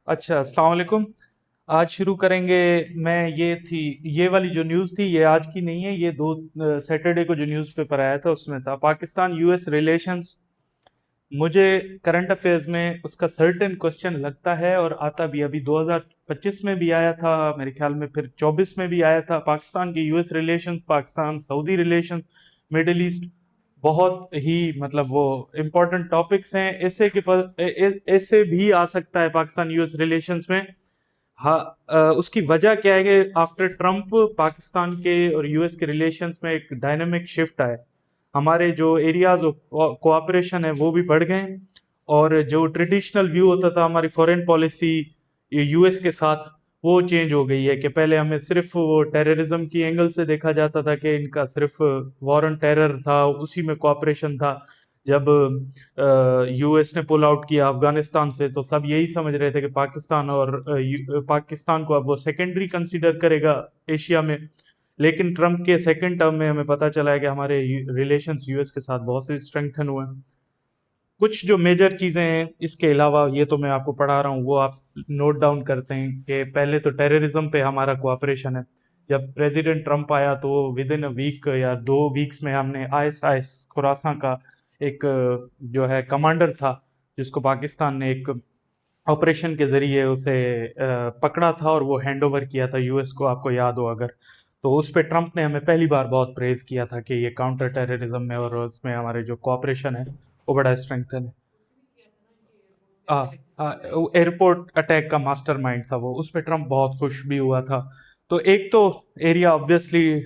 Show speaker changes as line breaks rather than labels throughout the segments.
अच्छा, अस्सलाम वालेकुम। आज शुरू करेंगे। मैं ये वाली जो न्यूज़ थी ये आज की नहीं है, ये दो सैटरडे को जो न्यूज़पेपर आया था उसमें था पाकिस्तान यूएस रिलेशंस। मुझे करंट अफेयर्स में उसका सर्टेन क्वेश्चन लगता है और आता भी अभी 2025 में भी आया था मेरे ख्याल में, फिर 24 में भी आया था। पाकिस्तान की US relations, Pakistan Saudi relations, middle east, बहुत ही मतलब वो इम्पोर्टेंट टॉपिक्स हैं। ऐसे भी आ सकता है पाकिस्तान यूएस रिलेशंस में। हाँ, उसकी वजह क्या है कि आफ्टर ट्रम्प पाकिस्तान के और यूएस के रिलेशंस में एक डायनामिक शिफ्ट आया। हमारे जो एरियाज ऑफ कोऑपरेशन है वो भी बढ़ गए हैं, और जो ट्रेडिशनल व्यू होता था हमारी फॉरेन पॉलिसी यूएस के साथ, वो चेंज हो गई है। कि पहले हमें सिर्फ वो टेररिज्म की एंगल से देखा जाता था कि इनका सिर्फ वॉर ऑन टेरर था, उसी में कोऑपरेशन था। जब यूएस ने पुल आउट किया अफगानिस्तान से तो सब यही समझ रहे थे कि पाकिस्तान को अब वो सेकेंडरी कंसीडर करेगा एशिया में। लेकिन ट्रम्प के सेकंड टर्म में हमें पता चला है कि हमारे रिलेशंस यूएस के साथ बहुत से स्ट्रेंथन हुए हैं। कुछ जो मेजर चीजें हैं इसके अलावा, ये तो मैं आपको पढ़ा रहा हूँ, वो आप नोट डाउन करते हैं कि पहले तो टेररिज्म पे हमारा कोऑपरेशन है। जब प्रेसिडेंट ट्रम्प आया तो विद इन अ वीक या 2 वीक्स में हमने आईएसआईएस खुरासान का एक जो है कमांडर था, जिसको पाकिस्तान ने एक ऑपरेशन के जरिए उसे पकड़ा था और वो हैंड ओवर किया था यूएस को, आपको याद हो अगर। तो उस पे ट्रम्प ने हमें पहली बार बहुत प्रेज किया था कि ये काउंटर टेररिज्म में और उसमें हमारे जो कोऑपरेशन है वो बड़ा स्ट्रेंथन है। एयरपोर्ट अटैक का मास्टरमाइंड था वो, उस पे ट्रम्प बहुत खुश भी हुआ था। तो एक तो एरिया ऑब्वियसली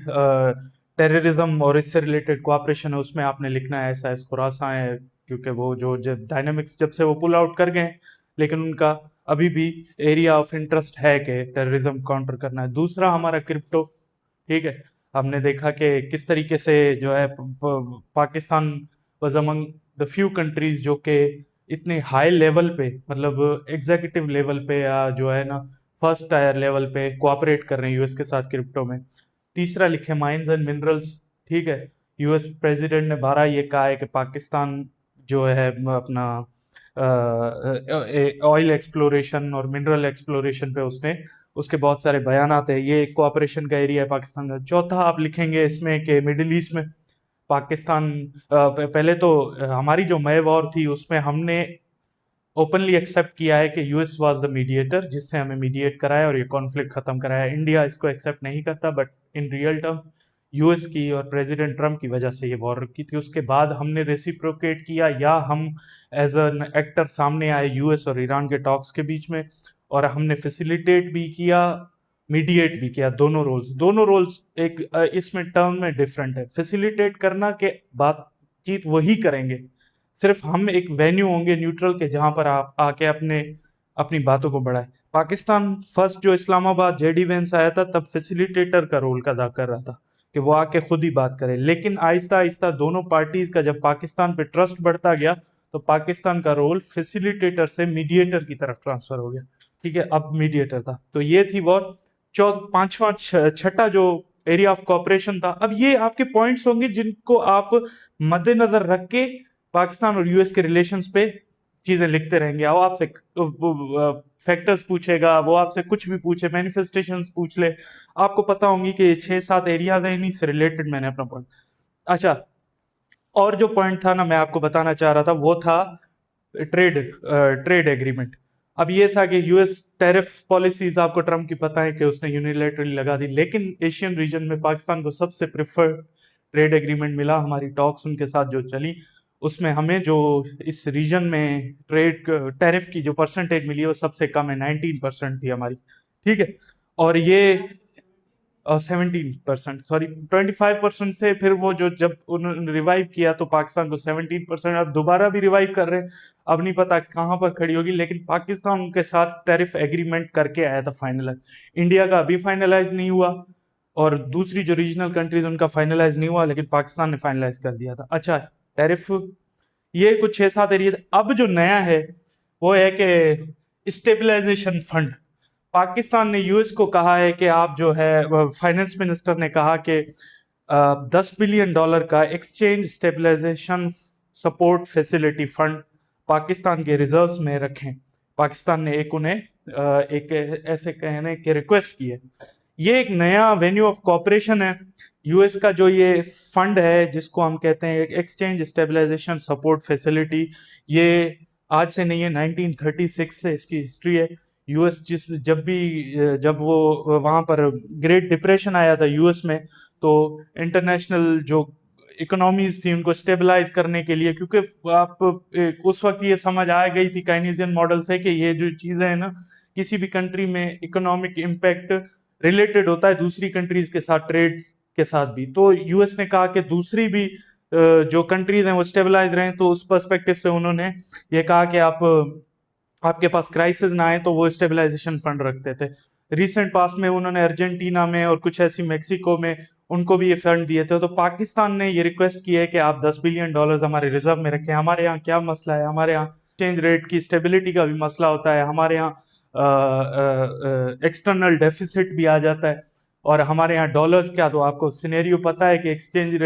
टेररिज्म और इससे रिलेटेड कोऑपरेशन है, उसमें आपने लिखना है ऐसा खुरासा है, क्योंकि वो जो जब डायनेमिक्स जब से वो पुल आउट कर गए, लेकिन उनका अभी भी एरिया ऑफ इंटरेस्ट है कि टेररिज्म काउंटर करना है। दूसरा हमारा क्रिप्टो, ठीक है। हमने देखा कि किस तरीके से जो है Pakistan was among the few countries जो कि इतने हाई लेवल पे, मतलब एग्जीक्यूटिव लेवल पे या जो है ना फर्स्ट टायर लेवल पे कोऑपरेट कर रहे हैं यूएस के साथ क्रिप्टो में। तीसरा लिखे माइंस एंड मिनरल्स, ठीक है। यूएस प्रेसिडेंट ने 12 ये कहा है कि पाकिस्तान जो है अपना ऑयल एक्सप्लोरेशन और मिनरल एक्सप्लोरेशन पे उसने उसके बहुत सारे बयानात है। ये एक कोऑपरेशन का एरिया है पाकिस्तान का। चौथा आप लिखेंगे इसमें कि मिडिल ईस्ट में पाकिस्तान, पहले तो हमारी जो मई वॉर थी उसमें हमने ओपनली एक्सेप्ट किया है कि यूएस वाज द मीडिएटर, जिसने हमें मीडिएट कराया और ये कॉन्फ्लिक्ट खत्म कराया। इंडिया इसको एक्सेप्ट नहीं करता, but in real term US की और प्रेसिडेंट ट्रम्प की वजह से ये वॉर रुकी थी। उसके बाद हमने रेसिप्रोकेट किया, या हम एज एन एक्टर सामने आए यूएस और ईरान के टॉक्स के बीच में, और हमने फैसिलिटेट भी किया, मीडिएट भी किया। दोनों रोल्स एक इसमें टर्म में डिफरेंट है। फैसिलिटेट करना के बातचीत वही करेंगे, सिर्फ हम एक वेन्यू होंगे न्यूट्रल के जहां पर आप आके अपने अपनी बातों को बढ़ाए। पाकिस्तान फर्स्ट जो इस्लामाबाद जेडी वेंस आया था तब फैसिलिटेटर का रोल अदा कर रहा था कि वो आके खुद ही बात करे, लेकिन आहिस्ता आहिस्ता दोनों पार्टीज का जब पाकिस्तान पे ट्रस्ट बढ़ता गया तो पाकिस्तान का रोल फैसिलिटेटर से मीडिएटर की तरफ ट्रांसफर हो गया। ठीक है, अब मीडिएटर था। तो ये थी वॉर। पांचवा छठा जो एरिया ऑफ कोऑपरेशन था। अब ये आपके पॉइंट्स होंगे जिनको आप मद्देनजर रख के पाकिस्तान और यूएस के रिलेशंस पे चीजें लिखते रहेंगे। वो आपसे फैक्टर्स पूछेगा, वो आपसे कुछ भी पूछे, मैनिफेस्टेशंस पूछ ले, आपको पता होंगी कि 6-7 एरियाज हैं, इन्हीं से रिलेटेड मैंने अपना पॉइंट। अच्छा, और जो पॉइंट था ना मैं आपको बताना चाह रहा था वो था ट्रेड ट्रेड एग्रीमेंट। अब ये था कि यूएस टैरिफ पॉलिसीज आपको ट्रम्प की पता है कि उसने यूनिलैटरली लगा दी, लेकिन एशियन रीजन में पाकिस्तान को सबसे प्रिफर्ड ट्रेड एग्रीमेंट मिला। हमारी टॉक्स उनके साथ जो चली उसमें हमें जो इस रीजन में ट्रेड टैरिफ की जो परसेंटेज मिली है वो सबसे कम है, 19% थी हमारी। ठीक है, और ये 17%, सॉरी 25% से फिर वो जो जब उन्होंने रिवाइव किया तो पाकिस्तान को 17%, अब दोबारा भी रिवाइव कर रहे हैं। अब नहीं पता कहाँ पर खड़ी होगी, लेकिन पाकिस्तान उनके साथ टैरिफ एग्रीमेंट करके आया था फाइनलाइज। इंडिया का अभी फाइनलाइज नहीं हुआ, और दूसरी जो रीजनल कंट्रीज उनका फाइनलाइज नहीं हुआ, लेकिन पाकिस्तान ने फाइनलाइज कर दिया था। अच्छा, टैरिफ ये कुछ 6-7 एरिया। अब जो नया है वो है कि स्टेबलाइजेशन फंड। पाकिस्तान ने यूएस को कहा है कि आप जो है, फाइनेंस मिनिस्टर ने कहा कि $10 बिलियन का exchange stabilization support facility fund Pakistan के रिजर्व्स में रखें। पाकिस्तान ने एक उन्हें एक ऐसे कहने की रिक्वेस्ट की है। ये एक नया वेन्यू ऑफ कॉपरेशन है। यूएस का जो ये फंड है जिसको हम कहते हैं एक्सचेंज स्टेबलाइजेशन सपोर्ट फैसिलिटी, ये आज से नहीं है, 1936 से इसकी हिस्ट्री है। यूएस जब वो वहां पर ग्रेट डिप्रेशन आया था यूएस में, तो इंटरनेशनल जो इकोनॉमीज थी उनको स्टेबलाइज करने के लिए, क्योंकि उस वक्त ये समझ आ गई थी काइनेसियन मॉडल से कि ये जो चीजें हैं ना, किसी भी कंट्री में इकोनॉमिक इम्पैक्ट रिलेटेड होता है दूसरी कंट्रीज के साथ, ट्रेड के साथ भी। तो यूएस ने कहा कि दूसरी भी जो कंट्रीज हैं वो स्टेबलाइज रहें, तो उस पर्सपेक्टिव से उन्होंने ये कहा कि आपके पास क्राइसिस ना आए, तो वो स्टेबलाइजेशन फंड रखते थे। रिसेंट पास्ट में उन्होंने अर्जेंटीना में और कुछ ऐसी मेक्सिको में उनको भी ये फंड दिए थे। तो पाकिस्तान ने ये रिक्वेस्ट की है कि आप $10 बिलियन हमारे रिजर्व में रखें। हमारे यहाँ क्या मसला है, हमारे यहाँ एक्सचेंज रेट की स्टेबिलिटी का भी मसला होता है, हमारे यहाँ एक्सटर्नल डेफिसिट भी आ जाता है, और हमारे यहाँ डॉलर्स क्या, तो आपको सिनेरियो पता है कि एक्सचेंज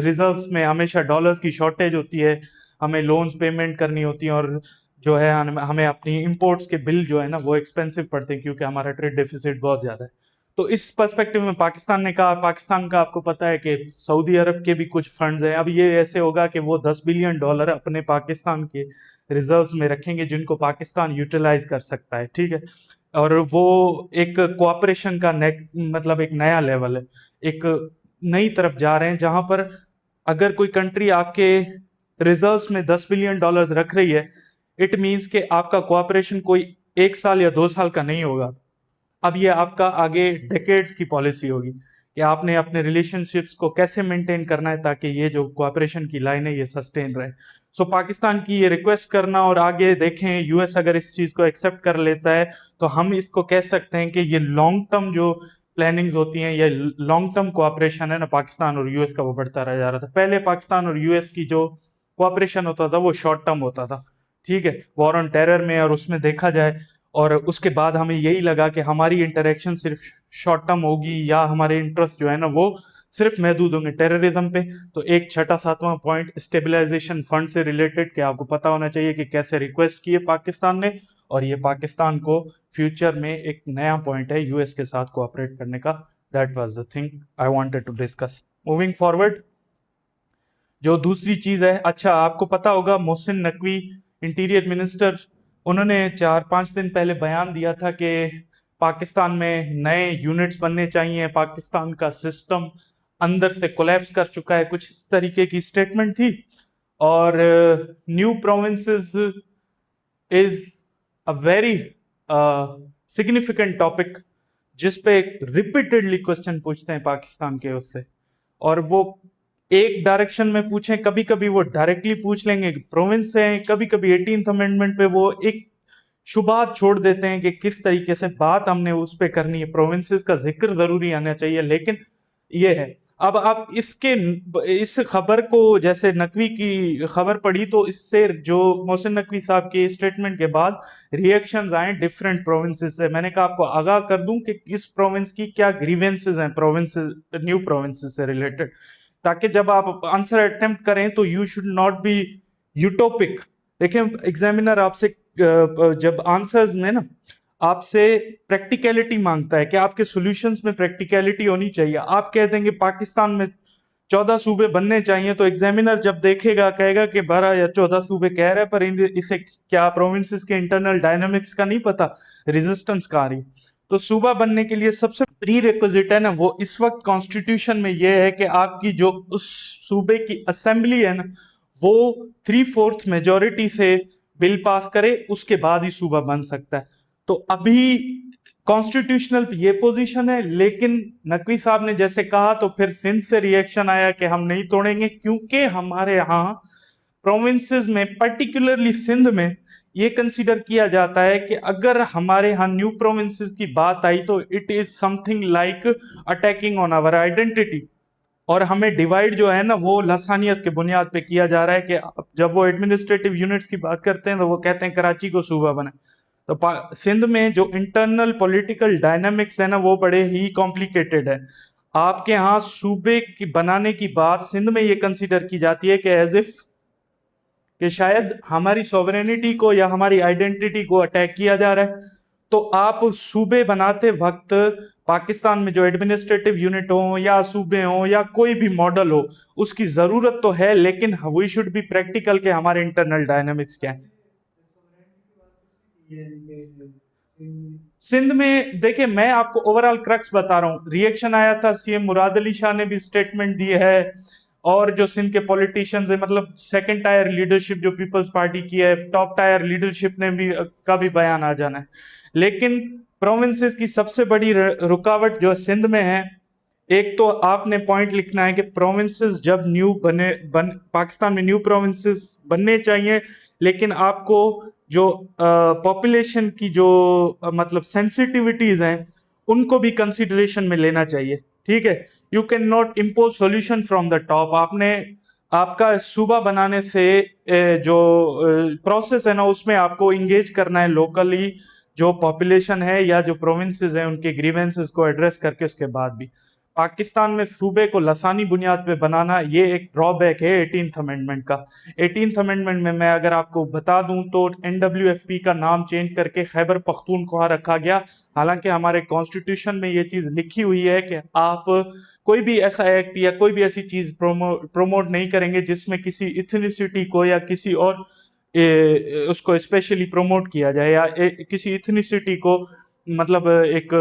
रिजर्व्स में हमेशा डॉलर्स की शॉर्टेज होती है, हमें लोन्स पेमेंट करनी होती है, और जो है हमें अपनी इंपोर्ट्स के बिल जो है ना वो एक्सपेंसिव पड़ते हैं क्योंकि हमारा ट्रेड डेफिसिट बहुत ज़्यादा है। तो इस पर्सपेक्टिव में पाकिस्तान ने कहा, पाकिस्तान का आपको पता है कि सऊदी अरब के भी कुछ फंड्स हैं। अब ये ऐसे होगा कि वो $10 बिलियन अपने पाकिस्तान के रिजर्व्स में रखेंगे जिनको पाकिस्तान यूटिलाइज कर सकता है, ठीक है। और वो एक कोऑपरेशन का मतलब एक नया लेवल है, एक नई तरफ जा रहे हैं जहां पर अगर कोई कंट्री आपके रिजर्व्स में $10 बिलियन रख रही है, इट मीन्स कि आपका कोऑपरेशन कोई 1 साल या 2 साल का नहीं होगा। अब ये आपका आगे डेकेड्स की पॉलिसी होगी कि आपने अपने रिलेशनशिप्स को कैसे मेंटेन करना है ताकि ये जो कोऑपरेशन की लाइन है ये सस्टेन रहे। सो पाकिस्तान की ये रिक्वेस्ट करना और आगे देखें यूएस अगर इस चीज को एक्सेप्ट कर लेता है तो हम इसको कह सकते हैं कि ये लॉन्ग टर्म जो प्लानिंग्स होती हैं, ये लॉन्ग टर्म कोऑपरेशन है ना पाकिस्तान और यूएस का, वो बढ़ता रह जा रहा था। पहले पाकिस्तान और यूएस की जो कोऑपरेशन होता था वो शॉर्ट टर्म होता था, ठीक है, वॉर ऑन टेरर में और उसमें देखा जाए, और उसके बाद हमें यही लगा कि हमारी इंटरेक्शन सिर्फ शॉर्ट टर्म होगी या हमारे इंटरेस्ट जो है ना वो सिर्फ महदूद होंगे टेररिज्म पे। तो एक छठा सातवां पॉइंट स्टेबलाइजेशन फंड से रिलेटेड कि आपको पता होना चाहिए कि कैसे रिक्वेस्ट की है पाकिस्तान ने, और ये पाकिस्तान को फ्यूचर में एक नया पॉइंट है यूएस के साथ कोऑपरेट करने का। That was the thing I wanted to discuss. Moving forward, जो दूसरी चीज है, अच्छा आपको पता होगा मोहसिन नकवी इंटीरियर मिनिस्टर, उन्होंने 4-5 दिन पहले बयान दिया था कि पाकिस्तान में नए यूनिट्स बनने चाहिए, पाकिस्तान का सिस्टम अंदर से कोलैप्स कर चुका है, कुछ इस तरीके की स्टेटमेंट थी। और new provinces is a very significant topic जिस पे रिपीटेडली क्वेश्चन पूछते हैं पाकिस्तान के उससे, और वो एक डायरेक्शन में पूछें, कभी कभी वो डायरेक्टली पूछ लेंगे प्रोविंस से, कभी कभी 18th अमेंडमेंट पे वो एक शुबात छोड़ देते हैं कि किस तरीके से बात हमने उस पे करनी है, प्रोविंसेस का जिक्र जरूरी आना चाहिए। लेकिन ये है, अब आप इस खबर को जैसे नकवी की खबर पढ़ी तो इससे जो मोहसिन नकवी साहब के स्टेटमेंट के बाद रिएक्शंस आए डिफरेंट प्रोविंसेस से। मैंने कहा आपको आगाह कर दूं कि किस प्रोविंस की क्या ग्रीवेंसेस हैं प्रोविंसेस, न्यू प्रोविंसेस से रिलेटेड, ताकि जब आप आंसर अटेम्प्ट करें तो you should not be utopic. देखें एग्जामिनर आपसे जब आंसर्स में ना आपसे प्रैक्टिकलिटी मांगता है कि आपके सॉल्यूशंस में प्रैक्टिकलिटी होनी चाहिए। आप कह देंगे पाकिस्तान में 14 सूबे बनने चाहिए, तो एग्जामिनर जब देखेगा कहेगा कि 12 या 14 सूबे कह रहे हैं, पर इसे क्या प्रोविंसेस के इंटरनल डायनामिक्स का नहीं पता, रेजिस्टेंस का आ रही। तो सूबा बनने के लिए सबसे प्री रिक्विजिट है ना वो इस वक्त कॉन्स्टिट्यूशन में ये है कि आपकी जो उस सूबे की असेंबली है ना वो 3/4 मेजोरिटी से बिल पास करे, उसके बाद ही सूबा बन सकता है। तो अभी कॉन्स्टिट्यूशनल ये पोजीशन है, लेकिन नकवी साहब ने जैसे कहा तो फिर सिंध से रिएक्शन आया कि हम नहीं तोड़ेंगे, क्योंकि हमारे यहाँ प्रोविंसेस में पर्टिकुलरली सिंध में ये कंसीडर किया जाता है कि अगर हमारे यहाँ न्यू प्रोविंसेस की बात आई तो it is something like attacking on our identity, और हमें डिवाइड जो है ना वो लसानियत के बुनियाद पे किया जा रहा है कि जब वो एडमिनिस्ट्रेटिव यूनिट्स की बात करते हैं तो वो कहते हैं कराची को सूबा बने। तो सिंध में जो इंटरनल पॉलिटिकल डायनामिक्स है ना वो बड़े ही कॉम्प्लिकेटेड है। आपके यहाँ सूबे की बनाने की बात सिंध में ये कंसीडर की जाती है कि एज इफ कि शायद हमारी सॉवरेनिटी को या हमारी आइडेंटिटी को अटैक किया जा रहा है, तो आप सूबे बनाते वक्त पाकिस्तान में जो एडमिनिस्ट्रेटिव यूनिट हो या सूबे हो या कोई भी मॉडल हो, उसकी जरूरत तो है, लेकिन वी शुड बी प्रैक्टिकल के हमारे इंटरनल डायनामिक्स क्या है। सिंध में देखिए, मैं आपको ओवरऑल क्रक्स बता रहा हूं। रिएक्शन आया था, सीएम मुराद अली शाह ने भी स्टेटमेंट दी है, और जो सिंध के पॉलिटिशियंस है, मतलब सेकंड टायर लीडरशिप जो पीपल्स पार्टी की है, टॉप टायर लीडरशिप ने भी का भी बयान आ जाना है। लेकिन प्रोविंसेस की सबसे बड़ी रुकावट जो सिंध में है, एक तो आपने पॉइंट लिखना है कि प्रोविंसेस जब न्यू पाकिस्तान में न्यू प्रोविंसेस बनने चाहिए, लेकिन आपको जो पॉपुलेशन की जो मतलब सेंसिटिविटीज हैं, उनको भी कंसिडरेशन में लेना चाहिए। ठीक है, you can not impose solution from the top. आपने आपका सूबा बनाने से जो प्रोसेस है ना, उसमें आपको इंगेज करना है लोकली जो पॉपुलेशन है या जो प्रोविंसेस हैं, उनके ग्रीवेंसेस को एड्रेस करके उसके बाद भी। पाकिस्तान में सूबे को लसानी बुनियाद पे बनाना, ये एक ड्रॉबैक है 18th अमेंडमेंट का। 18th अमेंडमेंट में मैं अगर आपको बता दूं तो NWFP का नाम चेंज करके खैबर पख्तूनख्वा रखा गया। हालांकि हमारे कॉन्स्टिट्यूशन में ये चीज लिखी हुई है कि आप कोई भी ऐसा एक्ट या कोई भी ऐसी चीज प्रोमोट नहीं करेंगे जिसमें किसी इथनिसिटी को या किसी और उसको स्पेशली प्रमोट किया जाए, या किसी इथनिसिटी को मतलब एक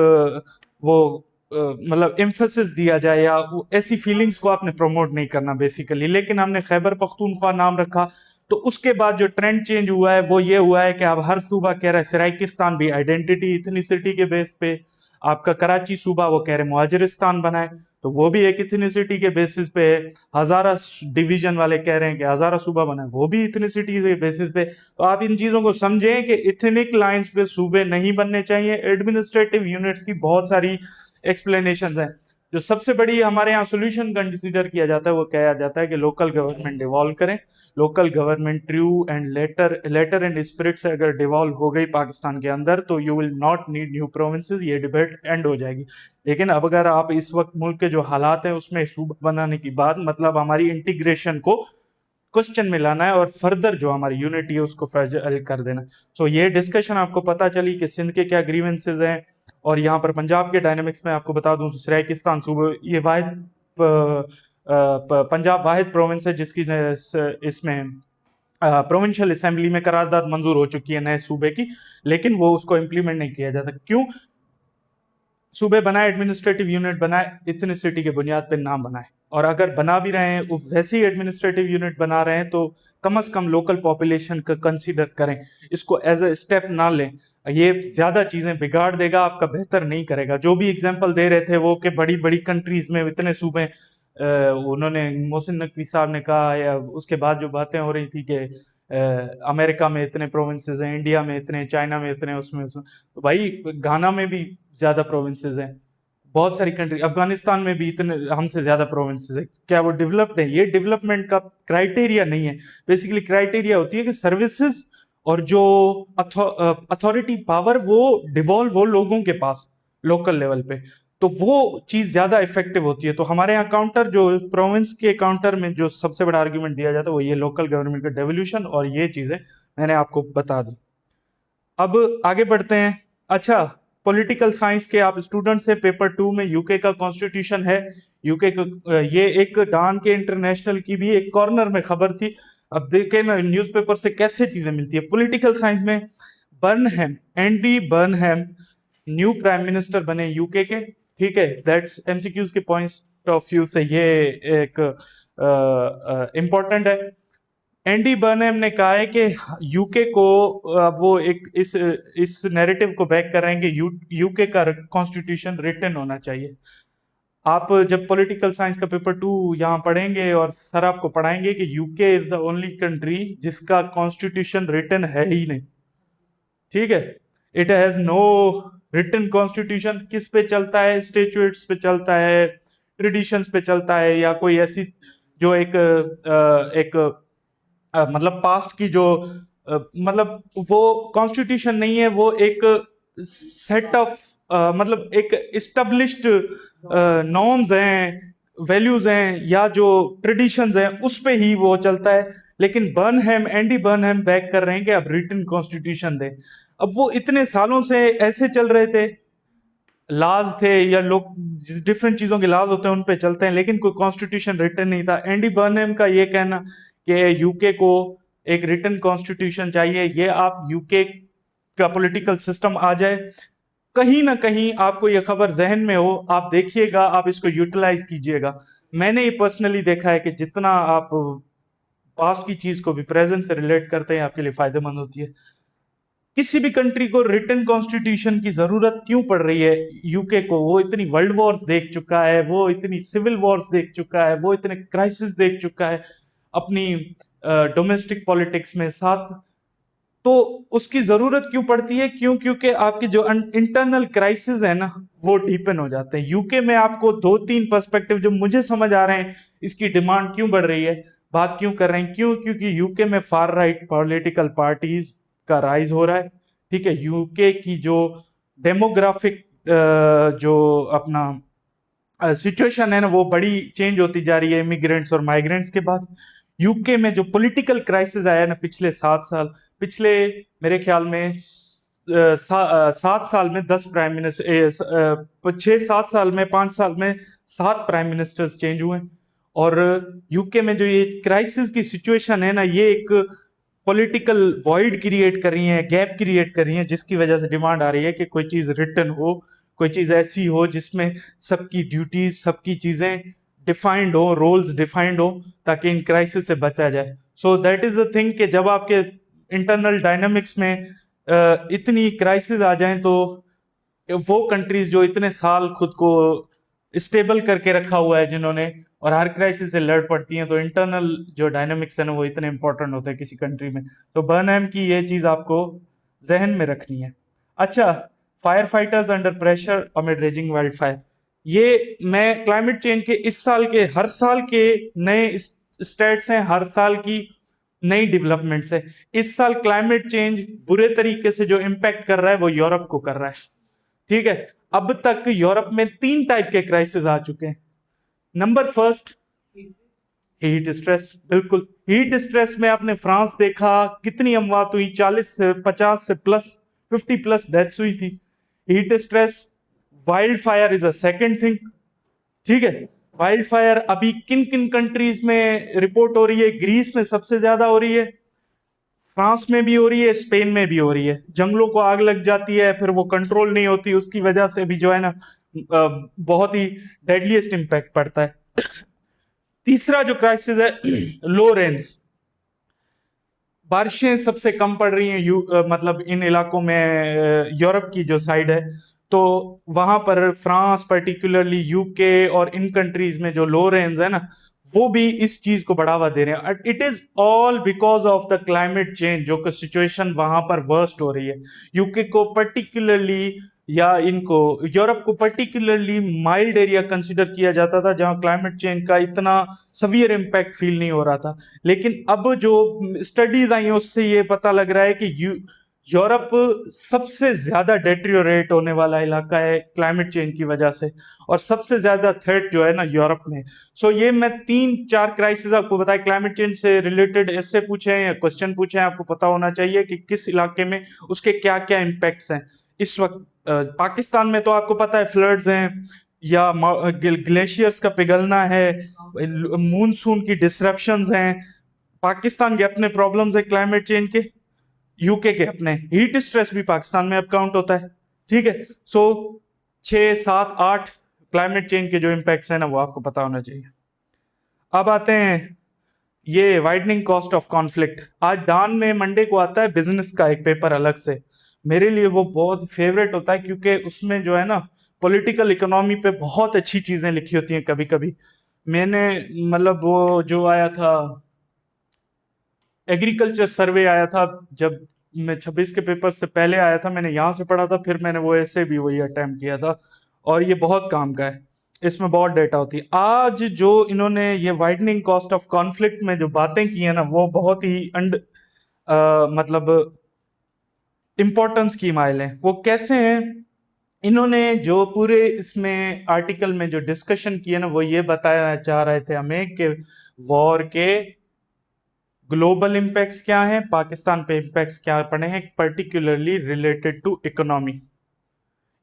वो मतलब एम्फेसिस दिया जाए, या ऐसी फीलिंग्स को आपने प्रमोट नहीं करना बेसिकली। लेकिन हमने खैबर पख्तूनख्वा नाम रखा, तो उसके बाद जो ट्रेंड चेंज हुआ है वो ये हुआ है कि अब हर सूबा कह रहा है सराइकिस्तान भी आइडेंटिटी इथनिसिटी के बेस पे, आपका कराची सूबा वो कह रहे मुहाजिरिस्तान बनाए, तो वो भी एक इथनिसिटी के बेसिस पे है। हजारा डिवीजन वाले कह रहे हैं कि हजारा सूबा बनाए, वो भी इथनिसिटी के बेसिस पे। तो आप इन चीजों को समझें कि इथनिक लाइंस पे सूबे नहीं बनने चाहिए। एडमिनिस्ट्रेटिव यूनिट्स की बहुत सारी एक्सप्लेनेशन है। जो सबसे बड़ी हमारे यहाँ सोल्यूशन कंसिडर किया जाता है, वो कहा जाता है कि लोकल गवर्नमेंट डिवॉल्व करें। Local government true and later and spirit से अगर डिवॉल्व हो गई पाकिस्तान के अंदर, तो you will not need new provinces, ये डिबेट एंड हो जाएगी। लेकिन अब अगर आप इस वक्त मुल्क के जो हालात हैं उसमें सूबा बनाने की बात, मतलब हमारी इंटीग्रेशन को क्वेश्चन में लाना है और फर्दर जो हमारी यूनिटी है उसको फ्रेजाइल कर देना। सो ये डिस्कशन आपको पता चली कि सिंध के क्या ग्रीवेंसेज हैं, और यहाँ पर पंजाब के डायनेमिक्स में आपको बता दूं, सराइकिस्तान सूबे ये वाहिद पंजाब वाहिद प्रोविंस है जिसकी इसमें प्रोविंशियल असेंबली में करारदाद मंजूर हो चुकी है नए सूबे की, लेकिन वो उसको इम्प्लीमेंट नहीं किया जाता। क्यों? सूबे बनाए, एडमिनिस्ट्रेटिव यूनिट बनाए, इथनिसिटी के बुनियाद पे नाम बनाए, और अगर बना भी रहे हैं वैसे ही एडमिनिस्ट्रेटिव यूनिट बना रहे हैं, तो कम से कम लोकल पॉपुलेशन का कंसीडर करें, इसको एज अ स्टेप ना लें। ये ज्यादा चीजें बिगाड़ देगा, आपका बेहतर नहीं करेगा। जो भी एग्जांपल दे रहे थे वो कि बड़ी बड़ी कंट्रीज में इतने सूबे, उन्होंने मोहसिन नकवी साहब ने कहा, या उसके बाद जो बातें हो रही थी कि अमेरिका में इतने प्रोविंसेस हैं, इंडिया में इतने, चाइना में इतने, उसमें तो भाई घाना में भी ज्यादा प्रोविंसेस हैं, बहुत सारी कंट्री, अफगानिस्तान में भी इतने हमसे ज्यादा प्रोविंसेस है। क्या वो डेवलप्ड है? ये डेवलपमेंट का क्राइटेरिया नहीं है। बेसिकली क्राइटेरिया होती है कि सर्विसेज और जो अथॉरिटी पावर वो डिवॉल्व हो लोगों के पास लोकल लेवल पे, तो वो चीज ज्यादा इफेक्टिव होती है। तो हमारे यहाँ काउंटर जो प्रोविंस के काउंटर में जो सबसे बड़ा आर्ग्यूमेंट दिया जाता है वो ये लोकल गवर्नमेंट का डेवोल्यूशन, और ये चीजें मैंने आपको बता दी। अब आगे बढ़ते हैं। अच्छा, पॉलिटिकल साइंस के आप स्टूडेंट से, पेपर 2 में यूके का कॉन्स्टिट्यूशन है। यूके का ये एक डान के इंटरनेशनल की भी एक कॉर्नर में खबर थी। अब देखें ना न्यूज़पेपर से कैसे चीजें मिलती है। पॉलिटिकल साइंस में Burnham, Andy Burnham new prime minister बने यूके के। ठीक है, दैट्स एमसीक्यूज के पॉइंट ऑफ व्यू से ये एक इम्पोर्टेंट है। एंडी बर्नहैम ने कहा है कि यूके को वो एक इस नैरेटिव को बैक कर रहे हैं कि यूके का कॉन्स्टिट्यूशन रिटन होना चाहिए। आप जब पॉलिटिकल साइंस का पेपर 2 यहाँ पढ़ेंगे और सर आपको पढ़ाएंगे कि UK is the only country जिसका कॉन्स्टिट्यूशन रिटन है ही नहीं। ठीक है, it has no written constitution. किस पे चलता है? स्टेचुएट्स पे चलता है, ट्रेडिशंस पे चलता है, या कोई ऐसी जो एक मतलब पास्ट की जो मतलब वो कॉन्स्टिट्यूशन नहीं है, वो एक सेट ऑफ मतलब एक इस्टेब्लिश्ड नॉर्म्स हैं, वैल्यूज हैं, या जो ट्रेडिशंस हैं, उस पे ही वो चलता है। लेकिन बर्नहैम, एंडी बर्नहैम बैक कर रहे हैं कि अब रिटन कॉन्स्टिट्यूशन दे। अब वो इतने सालों से ऐसे चल रहे थे, लॉज थे या लोग डिफरेंट चीजों के लॉज होते हैं उन पे चलते हैं, लेकिन कोई कॉन्स्टिट्यूशन रिटन नहीं था। एंडी बर्नहम का ये कहना कि यूके को एक रिटन कॉन्स्टिट्यूशन चाहिए, ये आप यूके का पॉलिटिकल सिस्टम आ जाए, कहीं ना कहीं आपको ये खबर जहन में हो, आप देखिएगा, आप इसको यूटिलाइज कीजिएगा। मैंने ये पर्सनली देखा है कि जितना आप पास्ट की चीज को भी प्रेजेंट से रिलेट करते हैं, आपके लिए फायदेमंद होती है। किसी भी कंट्री को रिटन कॉन्स्टिट्यूशन की जरूरत क्यों पड़ रही है यूके को? वो इतनी वर्ल्ड वॉर्स देख चुका है, वो इतनी सिविल वॉर्स देख चुका है, वो इतने क्राइसिस देख चुका है अपनी डोमेस्टिक पॉलिटिक्स में साथ। तो उसकी जरूरत क्यों पड़ती है? क्यों? क्योंकि आपके जो इंटरनल क्राइसिस है ना, वो डीपन हो जाते हैं। यूके में आपको दो तीन पर्सपेक्टिव जो मुझे समझ आ रहे हैं, इसकी डिमांड क्यों बढ़ रही है, बात क्यों कर रहे हैं, क्यों? क्योंकि यूके में फार राइट पॉलिटिकल पार्टीज का राइज हो रहा है। ठीक है, यूके की जो डेमोग्राफिक जो अपना सिचुएशन है ना, वो बड़ी चेंज होती जा रही है इमिग्रेंट्स और माइग्रेंट्स के बाद। यूके में जो पॉलिटिकल क्राइसिस आया ना पिछले 7 साल, पिछले मेरे ख्याल में 7 साल में 10 प्राइम मिनिस्टर, 6-7 साल में 5 साल में 7 प्राइम मिनिस्टर्स चेंज हुए। और यूके में जो ये क्राइसिस की सिचुएशन है ना, ये एक पॉलिटिकल वॉइड क्रिएट कर रही है, गैप क्रिएट कर रही है, जिसकी वजह से डिमांड आ रही है कि कोई चीज रिटन हो, कोई चीज ऐसी हो जिसमें सबकी ड्यूटीज, सबकी चीजें डिफाइंड हो, रोल्स डिफाइंड हो, ताकि इन क्राइसिस से बचा जाए। So that is the thing कि जब आपके इंटरनल डायनामिक्स में इतनी क्राइसिस आ जाएं, तो वो कंट्रीज जो इतने साल खुद को स्टेबल करके रखा हुआ है जिन्होंने, और हर क्राइसिस से लड़ पड़ती हैं, तो इंटरनल जो डायनामिक्स है ना, वो इतने इंपॉर्टेंट होते हैं किसी कंट्री में। तो बर्नहैम की ये चीज आपको जहन में रखनी है। अच्छा, fire fighters under pressure amid raising wild fire, ये मैं क्लाइमेट चेंज के इस साल के, हर साल के नए स्टेट्स हैं, हर साल की नई डेवलपमेंट्स है। इस साल क्लाइमेट चेंज बुरे तरीके से जो इम्पैक्ट कर रहा है वो यूरोप को कर रहा है। ठीक है, अब तक यूरोप में 3 टाइप के क्राइसिस आ चुके हैं। Number first, heat stress. बिल्कुल, हीट स्ट्रेस में आपने फ्रांस देखा, कितनी अमवात हुई, 40 से 50 से प्लस 50 प्लस डेथ्स हुई थी। Heat stress. Wild fire is a second thing. ठीक है, वाइल्ड फायर अभी किन किन कंट्रीज में रिपोर्ट हो रही है? ग्रीस में सबसे ज्यादा हो रही है, फ्रांस में भी हो रही है, स्पेन में भी हो रही है। जंगलों को आग लग जाती है, फिर वो कंट्रोल नहीं होती, उसकी वजह से भी जो है ना बहुत ही डेडलीस्ट इंपैक्ट पड़ता है। तीसरा जो क्राइसिस है, लो रेन्स, बारिशें सबसे कम पड़ रही हैं मतलब इन इलाकों में, यूरोप की जो साइड है, तो वहां पर फ्रांस पर्टिकुलरली, यूके और इन कंट्रीज में जो लो रेंज है ना, वो भी इस चीज को बढ़ावा दे रहे हैं। It is all because of the climate change, जो कि सिचुएशन वहां पर वर्स्ट हो रही है। यूके को पर्टिकुलरली, या इनको यूरोप को पर्टिकुलरली माइल्ड एरिया कंसिडर किया जाता था, जहां क्लाइमेट चेंज का इतना सवियर इम्पैक्ट फील नहीं हो रहा था। लेकिन अब जो स्टडीज आई हैं, उससे ये पता लग रहा है कि यूरोप सबसे ज्यादा डेट्रियोरेट होने वाला इलाका है क्लाइमेट चेंज की वजह से, और सबसे ज्यादा थ्रेट जो है ना यूरोप में। सो ये मैं 3-4 क्राइसिस आपको बताया क्लाइमेट चेंज से रिलेटेड, ऐसे पूछे हैं या क्वेश्चन पूछे हैं, आपको पता होना चाहिए कि किस इलाके में उसके क्या क्या इम्पैक्ट्स हैं इस वक्त। पाकिस्तान में तो आपको पता है फ्लड्स हैं, या ग्लेशियर्स का पिघलना है, मूनसून की डिसरप्शंस हैं। पाकिस्तान के अपने प्रॉब्लम्स है क्लाइमेट चेंज के, यूके के अपने। हीट स्ट्रेस भी पाकिस्तान में अब काउंट होता है। ठीक है, सो 6-7-8 क्लाइमेट चेंज के जो इम्पैक्ट्स हैं ना, वो आपको पता होना चाहिए। अब आते हैं ये वाइडनिंग कॉस्ट ऑफ कॉन्फ्लिक्ट। आज डान में मंडे को आता है बिजनेस का एक पेपर अलग से, मेरे लिए वो बहुत फेवरेट होता है, क्योंकि उसमें जो है ना पॉलिटिकल इकोनॉमी पे बहुत अच्छी चीजें लिखी होती हैं। कभी कभी मैंने, मतलब वो जो आया था एग्रीकल्चर सर्वे आया था, जब मैं 26 के पेपर से पहले आया था, मैंने यहाँ से पढ़ा था, फिर मैंने वो ऐसे भी वही अटेम्प्ट किया था, और ये बहुत काम का है, इसमें बहुत डेटा होती है। आज जो इन्होंने ये वाइडनिंग कॉस्ट ऑफ कॉन्फ्लिक्ट में जो बातें की है ना, वो बहुत ही मतलब इंपॉर्टेंस की माइल है। वो कैसे हैं? इन्होंने जो पूरे इसमें आर्टिकल में जो डिस्कशन किया ना, वो ये बताया चाह रहे थे हमें कि वॉर के ग्लोबल इम्पैक्ट्स क्या हैं, पाकिस्तान पे इम्पैक्ट्स क्या पड़े हैं, particularly related to economy.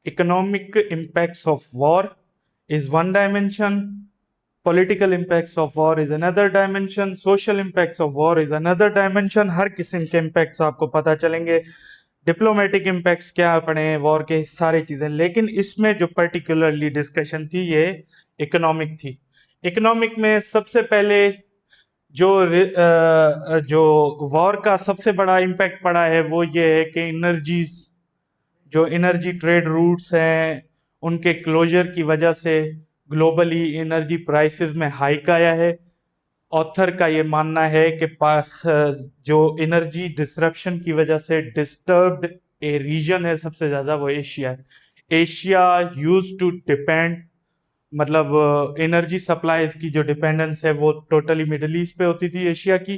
Economic impacts of war is one dimension, political impacts of war is another dimension, social impacts of war is another dimension। हर किस्म के impacts आपको पता चलेंगे। डिप्लोमेटिक impacts क्या पड़े हैं वॉर के, सारी चीजें। लेकिन इसमें जो पर्टिकुलरली डिस्कशन थी ये इकोनॉमिक थी। इकोनॉमिक में सबसे पहले जो वॉर का सबसे बड़ा इम्पैक्ट पड़ा है वो ये है कि एनर्जीज, जो एनर्जी ट्रेड रूट्स हैं उनके क्लोजर की वजह से ग्लोबली एनर्जी प्राइसेस में हाइक आया है। ऑथर का ये मानना है कि पास जो एनर्जी डिसरप्शन की वजह से डिस्टर्ब्ड ए रीजन है सबसे ज्यादा, वो एशिया है। एशिया यूज टू डिपेंड, मतलब एनर्जी सप्लाईज की जो डिपेंडेंस है वो टोटली मिडिल ईस्ट पे होती थी एशिया की।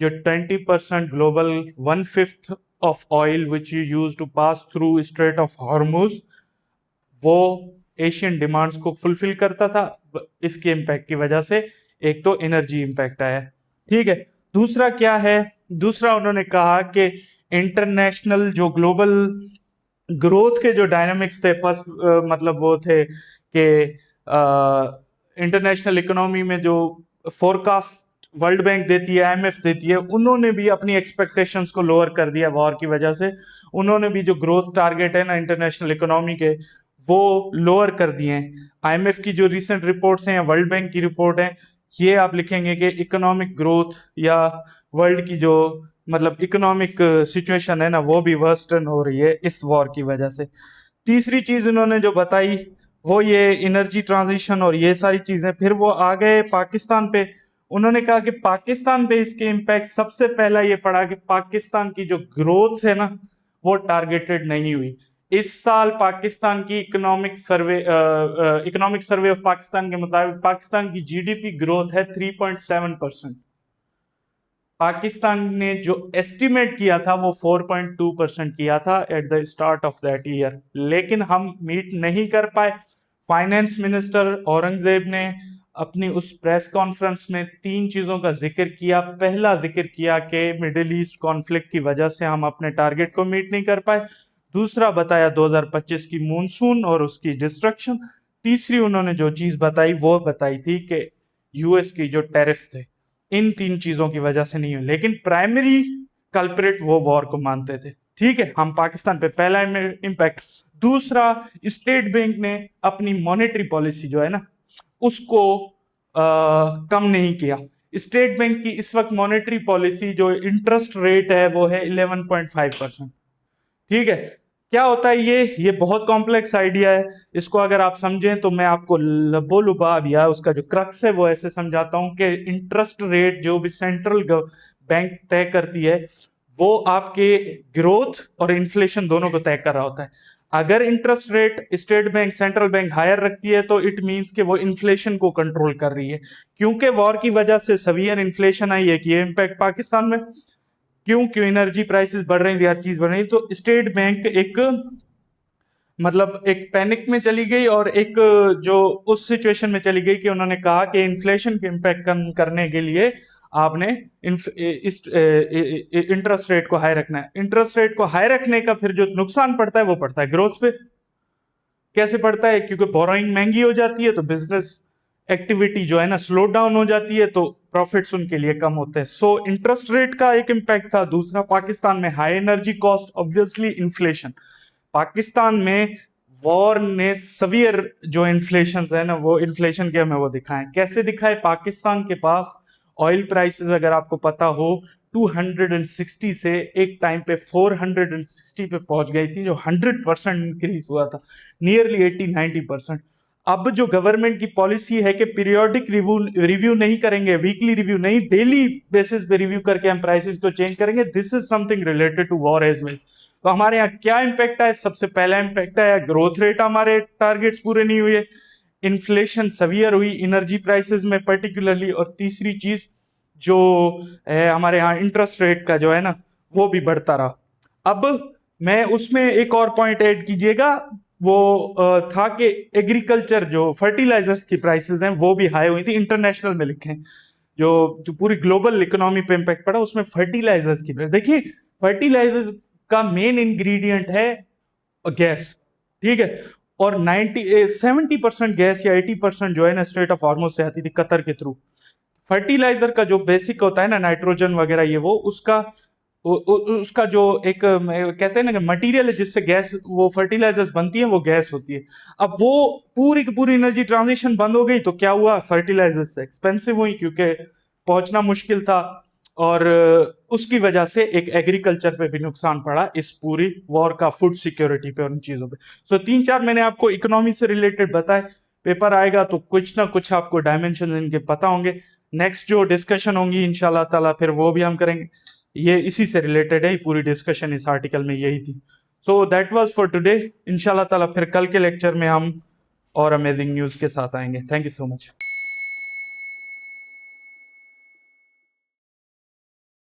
जो 20% global 1/5 of oil which you use to pass through strait of Hormuz, वो एशियन डिमांड्स को फुलफिल करता था। इसके इम्पैक्ट की वजह से एक तो एनर्जी इम्पैक्ट आया, ठीक है। दूसरा क्या है, दूसरा उन्होंने कहा कि इंटरनेशनल जो ग्लोबल ग्रोथ के जो डायनामिक्स थे, मतलब वो थे कि इंटरनेशनल इकोनॉमी में जो फोरकास्ट वर्ल्ड बैंक देती है, आईएमएफ देती है, उन्होंने भी अपनी एक्सपेक्टेशंस को लोअर कर दिया वॉर की वजह से। उन्होंने भी जो ग्रोथ टारगेट है ना इंटरनेशनल इकोनॉमी के, वो लोअर कर दिए हैं। आईएमएफ की जो रिसेंट रिपोर्ट्स हैं या वर्ल्ड बैंक की रिपोर्ट है, ये आप लिखेंगे कि इकोनॉमिक ग्रोथ या वर्ल्ड की जो मतलब इकोनॉमिक सिचुएशन है ना वो भी वर्स्टन हो रही है इस वॉर की वजह से। तीसरी चीज उन्होंने जो बताई वो ये एनर्जी ट्रांजिशन और ये सारी चीजें। फिर वो आ गए पाकिस्तान पे। उन्होंने कहा कि पाकिस्तान पे इसके इम्पैक्ट सबसे पहला ये पड़ा कि पाकिस्तान की जो ग्रोथ है ना वो टारगेटेड नहीं हुई। इस साल पाकिस्तान की इकोनॉमिक सर्वे ऑफ पाकिस्तान के मुताबिक पाकिस्तान की जीडीपी ग्रोथ है 3.7%। पाकिस्तान ने जो एस्टिमेट किया था वो 4.2% किया था at the start of that year, लेकिन हम मीट नहीं कर पाए। फाइनेंस मिनिस्टर औरंगजेब ने अपनी उस प्रेस कॉन्फ्रेंस में 3 चीजों का जिक्र किया। पहला जिक्र किया कि मिडिल ईस्ट कॉन्फ्लिक्ट की वजह से हम अपने टारगेट को मीट नहीं कर पाए। दूसरा बताया 2025 की मूनसून और उसकी डिस्ट्रक्शन। तीसरी उन्होंने जो चीज बताई वो बताई थी कि यूएस की जो टैरिफ्स थे, इन 3 चीजों की वजह से नहीं हुई। लेकिन प्राइमरी कल्प्रिट वो वॉर को मानते थे, ठीक है। हम पाकिस्तान पे पहला इम्पैक्ट। दूसरा, स्टेट बैंक ने अपनी मॉनेटरी पॉलिसी जो है ना उसको कम नहीं किया। स्टेट बैंक की इस वक्त मॉनेटरी पॉलिसी जो इंटरेस्ट रेट है वो है 11.5%, ठीक है। क्या होता है ये बहुत कॉम्प्लेक्स आइडिया है। इसको अगर आप समझें तो मैं आपको लबोलुबाब या उसका जो क्रक्स है वो ऐसे समझाता हूं कि इंटरेस्ट रेट जो भी सेंट्रल बैंक तय करती है वो आपके ग्रोथ और इन्फ्लेशन दोनों को तय कर रहा होता है। अगर interest rate state bank central bank higher रखती है तो इट मींस कि वो इन्फ्लेशन को कंट्रोल कर रही है। क्योंकि वॉर की वजह से सवियर इन्फ्लेशन आई है कि ये इम्पैक्ट पाकिस्तान में क्यों एनर्जी प्राइसेस बढ़ रही थी, हर चीज बढ़ रही, तो स्टेट बैंक एक मतलब एक पैनिक में चली गई और एक जो उस सिचुएशन में चली गई कि उन्होंने कहा कि इन्फ्लेशन के इम्पैक्ट कम करने के लिए आपने इंटरेस्ट रेट को हाई रखना है। इंटरेस्ट रेट को हाई रखने का फिर जो नुकसान पड़ता है वो पड़ता है ग्रोथ पे। कैसे पड़ता है? क्योंकि बोरोइंग महंगी हो जाती है तो बिजनेस एक्टिविटी जो है ना स्लो डाउन हो जाती है, तो प्रॉफिट्स उनके लिए कम होते हैं। सो इंटरेस्ट रेट का एक इम्पैक्ट था। दूसरा, पाकिस्तान में high energy cost, obviously inflation. Pakistan में वॉर ने सवियर जो इन्फ्लेशन है ना वो इन्फ्लेशन के हमें वो दिखाएं। कैसे दिखाए? पाकिस्तान के पास ऑयल प्राइसेस अगर आपको पता हो 260 से एक टाइम पे 460 पे पहुंच गई थी, जो 100% इंक्रीज हुआ था, नियरली 80-90%। अब जो गवर्नमेंट की पॉलिसी है कि पीरियोडिक रिव्यू नहीं करेंगे, वीकली रिव्यू नहीं, डेली बेसिस पे रिव्यू करके हम प्राइसेस को चेंज करेंगे। This is something related to war as well. तो हमारे यहाँ क्या इम्पैक्ट है? सबसे पहला इम्पैक्ट है ग्रोथ रेट, हमारे टारगेट्स पूरे नहीं हुए, इन्फ्लेशन सवियर हुई एनर्जी प्राइसेस में पर्टिकुलरली, और तीसरी चीज जो है हमारे यहाँ इंटरेस्ट रेट का जो है ना वो भी बढ़ता रहा। अब मैं उसमें एक और पॉइंट ऐड कीजिएगा, वो था कि एग्रीकल्चर जो फर्टिलाइजर्स की प्राइसेस हैं वो भी हाई हुई थी। इंटरनेशनल में लिखें, जो पूरी ग्लोबल इकोनॉमी पे इम्पैक्ट पड़ा, उसमें फर्टिलाइजर्स की। देखिए, फर्टिलाइजर का मेन इंग्रेडिएंट है गैस, ठीक है। और 70% गैस या 80% जो है ना, स्ट्रेट ऑफ हॉर्मुज से आती थी कतर के थ्रू। फर्टिलाइजर का जो बेसिक होता है ना, नाइट्रोजन वगैरह, ये वो उसका जो एक कहते हैं ना कि मटेरियल है जिससे गैस, वो फर्टिलाइजर्स बनती है, वो गैस होती है। अब वो पूरी की पूरी एनर्जी ट्रांजिशन बंद हो गई, तो क्या हुआ, फर्टिलाइजर्स एक्सपेंसिव हुई क्योंकि पहुंचना मुश्किल था। और उसकी वजह से एक एग्रीकल्चर पे भी नुकसान पड़ा, इस पूरी वॉर का, फूड सिक्योरिटी पे और उन चीजों पे। सो 3-4 मैंने आपको इकोनॉमी से रिलेटेड बताए। पेपर आएगा तो कुछ ना कुछ आपको डायमेंशन इनके पता होंगे। नेक्स्ट जो डिस्कशन होंगी इंशाल्लाह ताला, फिर वो भी हम करेंगे, ये इसी से रिलेटेड है, पूरी डिस्कशन इस आर्टिकल में यही थी। So that was for today. इंशाल्लाह ताला फिर कल के लेक्चर में हम और अमेजिंग न्यूज़ के साथ आएंगे। Thank you so much.